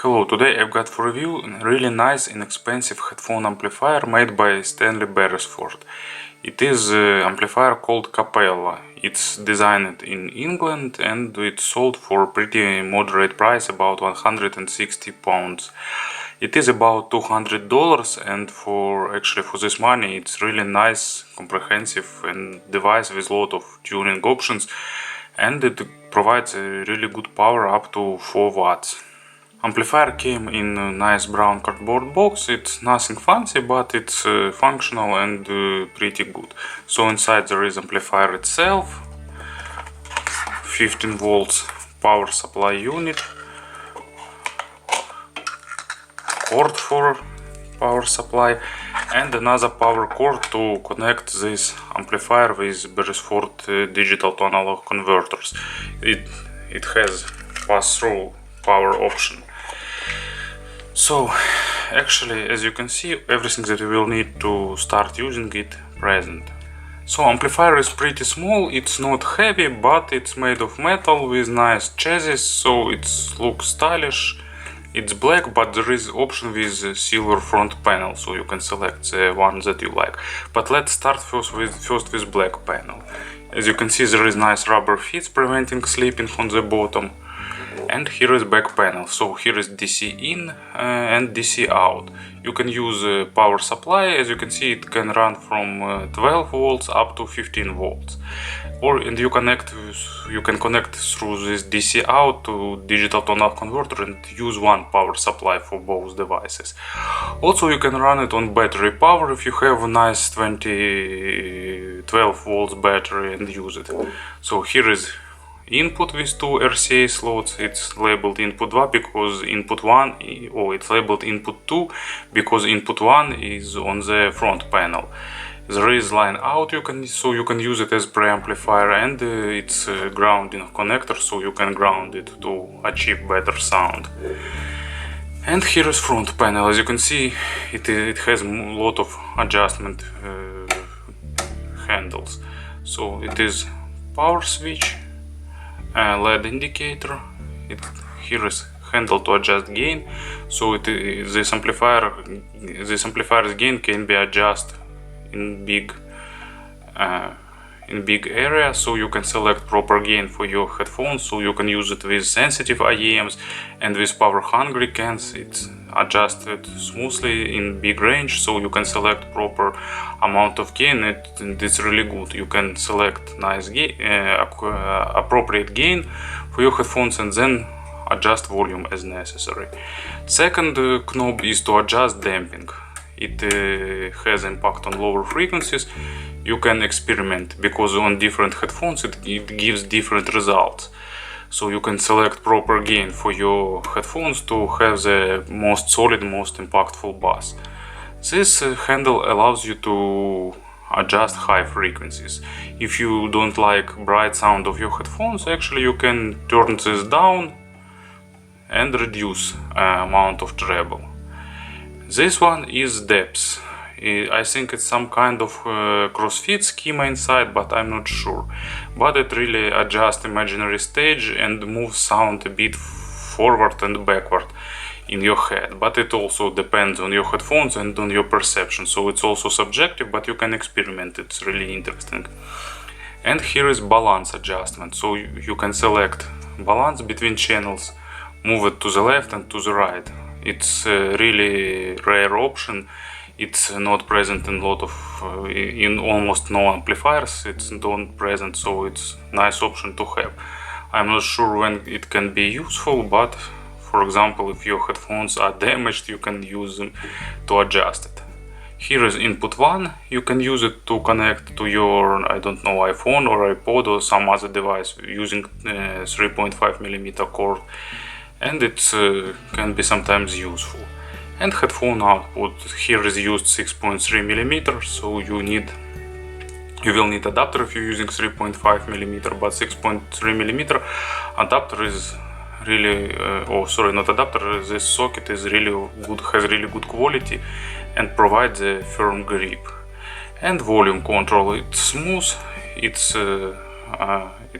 Hello, today I've got for review a really nice inexpensive headphone amplifier made by Stanley Beresford. It is an amplifier called Capella. It's designed in England and it's sold for a pretty moderate price, about £160. It is about $200 and for this money it's really nice, comprehensive and device with a lot of tuning options, and it provides a really good power up to 4 watts. Amplifier came in a nice brown cardboard box. It's nothing fancy, but it's functional and pretty good. So inside there is amplifier itself, 15 volts power supply unit, cord for power supply, and another power cord to connect this amplifier with Beresford digital to analog converters. It has pass-through power option. So actually, as you can see, everything that you will need to start using it present. So amplifier is pretty small, it's not heavy, but it's made of metal with nice chassis, so it looks stylish. It's black, but there is option with silver front panel, so you can select the one that you like. But let's start first with black panel. As you can see, there is nice rubber feet preventing slipping on the bottom. And here is back panel. So here is DC in and DC out. You can use power supply. As you can see, it can run from 12 volts up to 15 volts. And you can connect through this DC out to digital to analog converter and use one power supply for both devices. Also, you can run it on battery power if you have a nice 12 volts battery and use it. So here is input with two RCA slots. It's labeled input 2 because input 1, or it's labeled input 2 because input 1 is on the front panel. There is line out, so you can use it as preamplifier, and it's a grounding connector, so you can ground it to achieve better sound. And here is front panel. As you can see, it has a lot of adjustment handles. So it is power switch, LED indicator. Here is handle to adjust gain. So this amplifier's gain can be adjusted in big area, so you can select proper gain for your headphones. So you can use it with sensitive IEMs and with power hungry cans. It's adjusted smoothly in big range, so you can select proper amount of gain. It's really good. You can select nice gain, appropriate gain for your headphones, and then adjust volume as necessary. Second knob is to adjust damping. It has impact on lower frequencies. You can experiment because on different headphones it gives different results. So you can select proper gain for your headphones to have the most solid, most impactful bass. This handle allows you to adjust high frequencies. If you don't like bright sound of your headphones, actually you can turn this down and reduce amount of treble. This one is depth. I think it's some kind of crossfit schema inside, but I'm not sure. But it really adjusts imaginary stage and moves sound a bit forward and backward in your head. But it also depends on your headphones and on your perception. So it's also subjective, but you can experiment. It's really interesting. And here is balance adjustment. So you can select balance between channels, move it to the left and to the right. It's a really rare option. It's not present in in almost no amplifiers. It's not present, so it's a nice option to have. I'm not sure when it can be useful, but for example, if your headphones are damaged, you can use them to adjust it. Here is input 1. You can use it to connect to your, I don't know, iPhone or iPod or some other device using 3.5mm cord. And it can be sometimes useful. And headphone output, here is used 6.3mm, so you will need adapter if you're using 3.5mm, but 6.3mm adapter is really, not adapter, this socket is really good, has really good quality and provides a firm grip. And volume control, it's smooth, it's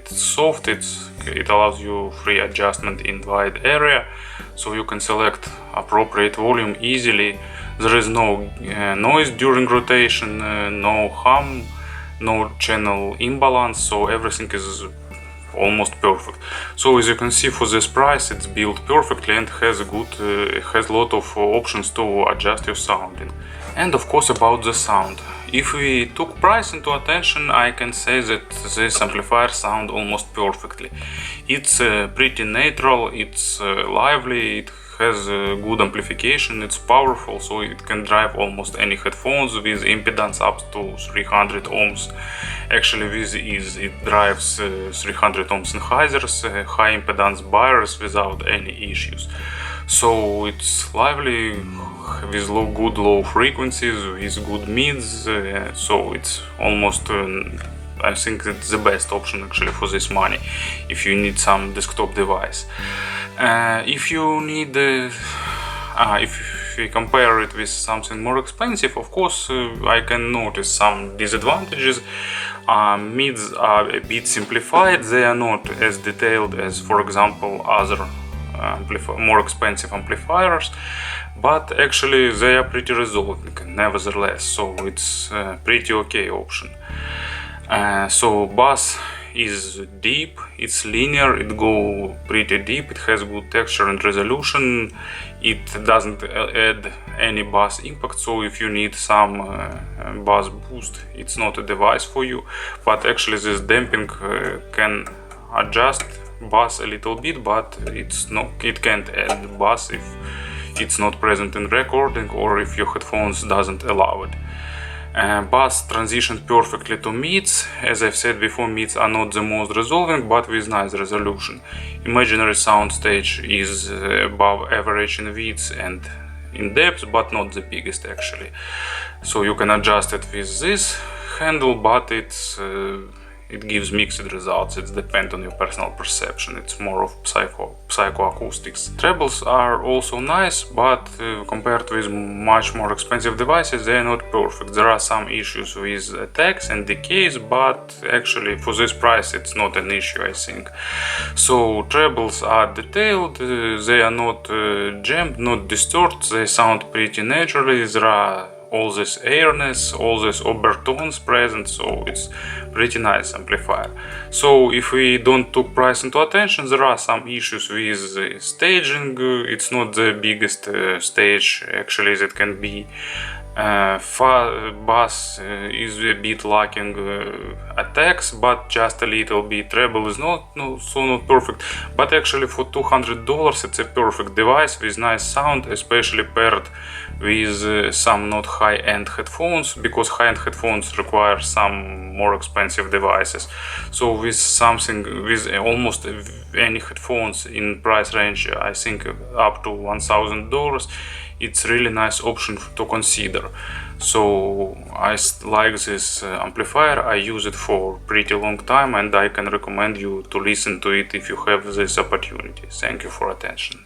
soft, it allows you free adjustment in wide area, so you can select appropriate volume easily. There is no noise during rotation, no hum, no channel imbalance, so everything is almost perfect. So as you can see, for this price it's built perfectly and has a lot of options to adjust your sounding. And of course about the sound. If we took price into attention, I can say that this amplifier sounds almost perfectly. It's pretty natural, it's lively, it has good amplification, it's powerful, so it can drive almost any headphones with impedance up to 300 ohms. Actually with ease it drives 300 ohms Sennheisers, high impedance bars without any issues. So it's lively with good low frequencies, with good mids, so it's almost I think it's the best option actually for this money if you need some desktop device. If you need if we compare it with something more expensive, of course I can notice some disadvantages. Mids are a bit simplified, they are not as detailed as, for example, other more expensive amplifiers, but actually they are pretty resolving nevertheless, so it's a pretty okay option. So bass is deep, it's linear, it goes pretty deep, it has good texture and resolution, it doesn't add any bass impact, so if you need some bass boost, it's not a device for you. But actually this damping can adjust bass a little bit, but it can't add bass if it's not present in recording or if your headphones doesn't allow it. Bass transitioned perfectly to mids. As I've said before, mids are not the most resolving, but with nice resolution. Imaginary sound stage is above average in width and in depth, but not the biggest actually. So you can adjust it with this handle, but it gives mixed results. It depends on your personal perception. It's more of psychoacoustics. Trebles are also nice, but compared with much more expensive devices, they are not perfect. There are some issues with attacks and decays, but actually for this price it's not an issue, I think. So trebles are detailed, they are not jammed, not distorted, they sound pretty naturally. There are all this airiness, all these overtones present, so it's pretty nice amplifier. So if we don't took price into attention, there are some issues with staging. It's not the biggest stage actually that can be. Bass is a bit lacking attacks, but just a little bit. Treble is not perfect, but actually for $200 it's a perfect device with nice sound, especially paired with some not high-end headphones, because high-end headphones require some more expensive devices. So with almost any headphones in price range, I think up to $1,000, it's really nice option to consider. So I like this amplifier, I use it for pretty long time, and I can recommend you to listen to it if you have this opportunity. Thank you for attention.